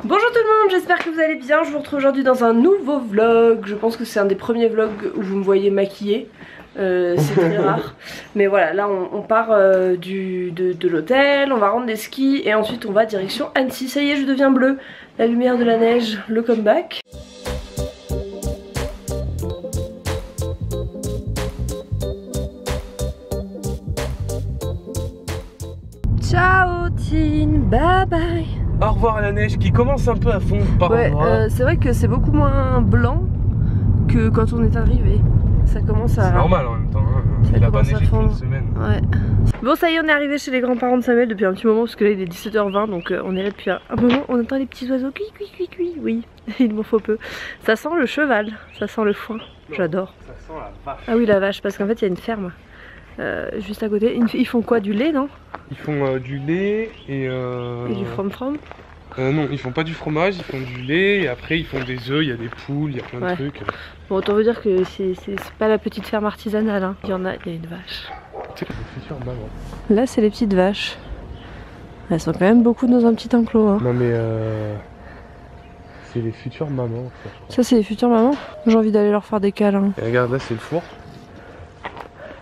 Bonjour tout le monde, j'espère que vous allez bien. Je vous retrouve aujourd'hui dans un nouveau vlog. Je pense que c'est un des premiers vlogs où vous me voyez maquillée. C'est très rare. Mais voilà, là on part de l'hôtel, on va rendre des skis et ensuite on va direction Annecy. Ça y est, je deviens bleue. La lumière de la neige, le comeback. Ciao Tine, bye bye. Au revoir la neige qui commence un peu à fondre par endroits. C'est vrai que c'est beaucoup moins blanc que quand on est arrivé. Ça commence à... C'est normal en même temps, hein. Il a pas neigé qu'une semaine. Ouais. Bon ça y est, on est arrivé chez les grands-parents de Samuel depuis un petit moment parce que là il est 17h20 donc on est là depuis un moment. On entend les petits oiseaux cui cui cui cui. Oui, il m'en faut peu. Ça sent le cheval, ça sent le foin. J'adore. Ça sent la vache. Ah oui la vache, parce qu'en fait il y a une ferme juste à côté. Ils font quoi, du lait, non? Ils font du lait et du from-from? non, ils font pas du fromage, ils font du lait et après ils font des œufs, il y a des poules, il y a plein de trucs. Bon, autant vous dire que c'est pas la petite ferme artisanale, hein. Il y a une vache. C'est la future maman. Là c'est les petites vaches. Elles sont quand même beaucoup dans un petit enclos, hein. Non mais c'est les futures mamans. Ça c'est les futures mamans? J'ai envie d'aller leur faire des câlins. Et regarde là c'est le four.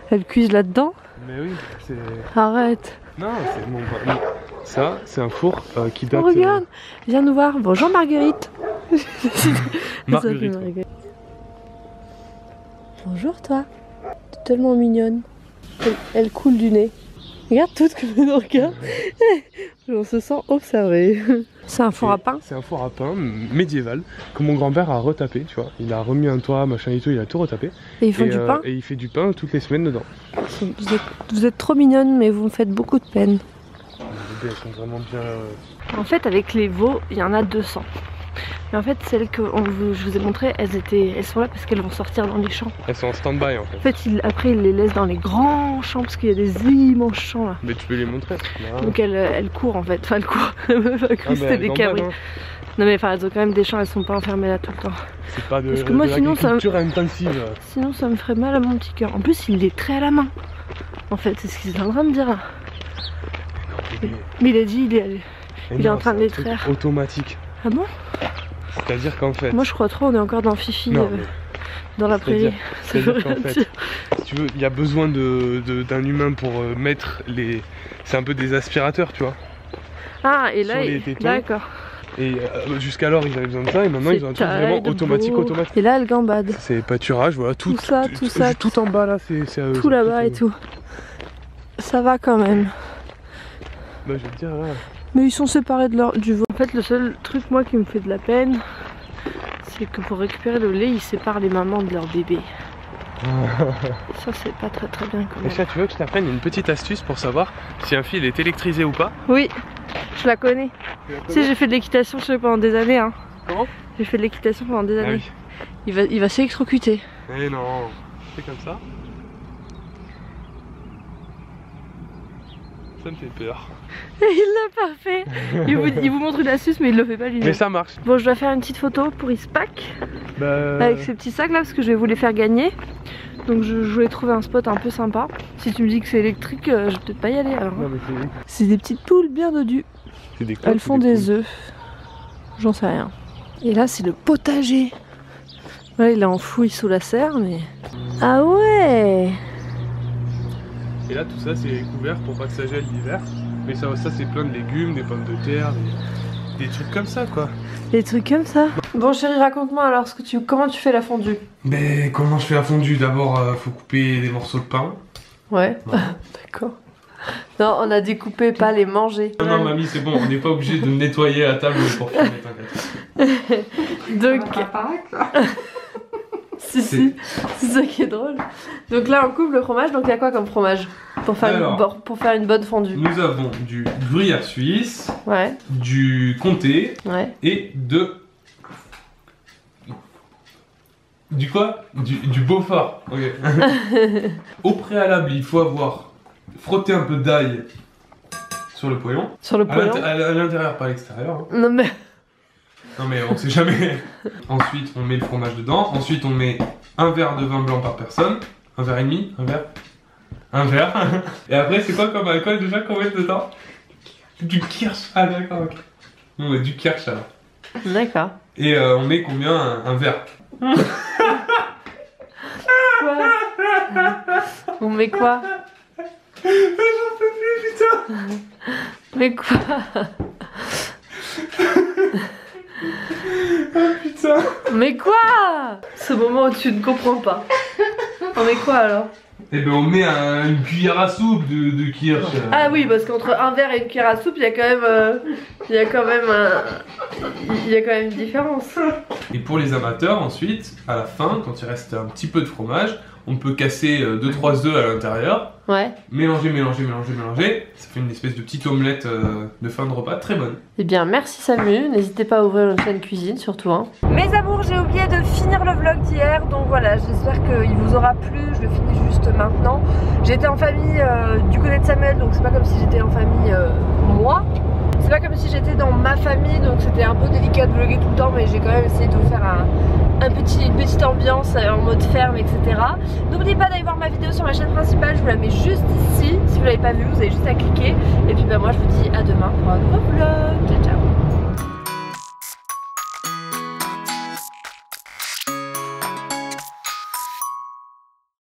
Elles cuisent là-dedans? Mais oui, c'est... Arrête. Non, c'est mon... Ça, c'est un four qui date... Oh, regarde, viens nous voir. Bonjour Marguerite. Marguerite. Bonjour toi. T'es tellement mignonne. Elle coule du nez. Regarde tout ce que je nous regarde. On se sent observé. C'est un four à pain? C'est un four à pain médiéval que mon grand-père a retapé, tu vois. Il a remis un toit, machin et tout, il a tout retapé. Et ils font du pain? Et il fait du pain toutes les semaines dedans. Vous êtes trop mignonne, mais vous me faites beaucoup de peine. Les bébés, elles sont vraiment bien... En fait, avec les veaux, il y en a 200. Mais en fait, celles que je vous ai montrées, elles sont là parce qu'elles vont sortir dans les champs. Elles sont en stand-by en fait. En fait, après, ils les laissent dans les grands champs parce qu'il y a des immenses champs là. Mais tu peux les montrer. Là. Donc elles courent en fait. Enfin, elles courent. C'était des cabris. Non mais enfin, elles ont quand même des champs, elles sont pas enfermées là tout le temps. C'est pas de, parce que moi, sinon, intensive. Sinon, ça me ferait mal à mon petit cœur. En plus, il les trait à la main. En fait, c'est ce qu'il est en train de dire. Mais il a dit, il est en train de les traire. Automatique. Ah bon? C'est-à-dire qu'en fait... Moi je crois trop, on est encore dans Fifi, dans la prairie. C'est-à-dire qu'en fait, si tu veux, il y a besoin d'un humain pour mettre les... C'est un peu des aspirateurs, tu vois. Ah, et là, d'accord. Et jusqu'alors ils avaient besoin de ça, et maintenant ils ont un truc vraiment automatique. Et là, elle gambade. C'est pâturage, voilà, tout ça. Tout en bas là, c'est à eux. Tout là-bas et tout. Ça va quand même. Bah je vais te dire là... Mais ils sont séparés du veau. En fait, le seul truc moi qui me fait de la peine, c'est que pour récupérer le lait, ils séparent les mamans de leurs bébés. Ça c'est pas très bien quand même. Et ça, tu veux que je t'apprenne une petite astuce pour savoir si un fil est électrisé ou pas? Oui, je la connais. Tu sais, j'ai fait de l'équitation pendant des années. Hein. Comment? J'ai fait de l'équitation pendant des années. Oui. Il va s'électrocuter. Eh non, c'est comme ça. Ça me fait peur. Il l'a pas fait. Il vous montre une astuce mais il le fait pas lui. Mais ça marche. Bon, je dois faire une petite photo pour Ispac avec ces petits sacs là parce que je vais vous les faire gagner. Donc je voulais trouver un spot un peu sympa. Si tu me dis que c'est électrique, je vais peut-être pas y aller alors. C'est des petites poules bien dodues. Elles font des œufs. J'en sais rien. Et là c'est le potager. Là il est enfoui sous la serre mais... Ah ouais. Et là tout ça c'est couvert pour pas que ça gèle l'hiver. Mais ça c'est plein de légumes, des pommes de terre, des trucs comme ça quoi. Des trucs comme ça. Bon chérie, raconte-moi alors comment tu fais la fondue. Mais comment je fais la fondue? D'abord faut couper des morceaux de pain. Ouais, d'accord. Non, on a découpé, pas les manger. Non mamie c'est bon, on n'est pas obligé de nettoyer la table pour filmer, t'inquiète. Donc... Si, c'est ça qui est drôle. Donc là on coupe le fromage, donc il y a quoi comme fromage pour faire une bonne fondue? Nous avons du gruyère suisse, du comté et du quoi? Du Beaufort. Okay. Au préalable il faut avoir frotté un peu d'ail sur le poêlon. Sur le poêlon? À l'intérieur, pas à l'extérieur. Hein. Non mais on sait jamais. Ensuite on met le fromage dedans. Ensuite on met un verre de vin blanc par personne. Un verre et demi. Un verre. Et après c'est quoi comme alcool déjà qu'on met dedans? Du kirsch. Ah d'accord, ok. On met du kirsch alors. D'accord. Et on met combien un verre? Quoi? On met quoi? J'en peux plus, putain. Mais quoi? Oh putain. Mais quoi? Ce moment où tu ne comprends pas. On met quoi alors? Eh ben on met une cuillère à soupe de kirsch. Ah oui, parce qu'entre un verre et une cuillère à soupe, il y a quand même une différence. Et pour les amateurs, ensuite, à la fin, quand il reste un petit peu de fromage, on peut casser 2-3 œufs à l'intérieur. Ouais. Mélanger. Ça fait une espèce de petite omelette de fin de repas très bonne. Eh bien, merci Samu. N'hésitez pas à ouvrir une chaîne cuisine surtout. Hein. Mes amours, j'ai oublié de finir le vlog d'hier. Donc voilà, j'espère qu'il vous aura plu. Je le finis juste maintenant. J'étais en famille du côté de Samuel, donc c'est pas comme si j'étais en famille moi. C'est pas comme si j'étais dans ma famille, donc c'était un peu délicat de vlogger tout le temps, mais j'ai quand même essayé de vous faire une petite ambiance en mode ferme, etc. N'oubliez pas d'aller voir ma vidéo sur ma chaîne principale, je vous la mets juste ici. Si vous l'avez pas vue, vous avez juste à cliquer. Et puis bah moi je vous dis à demain pour un nouveau vlog. Ciao ciao.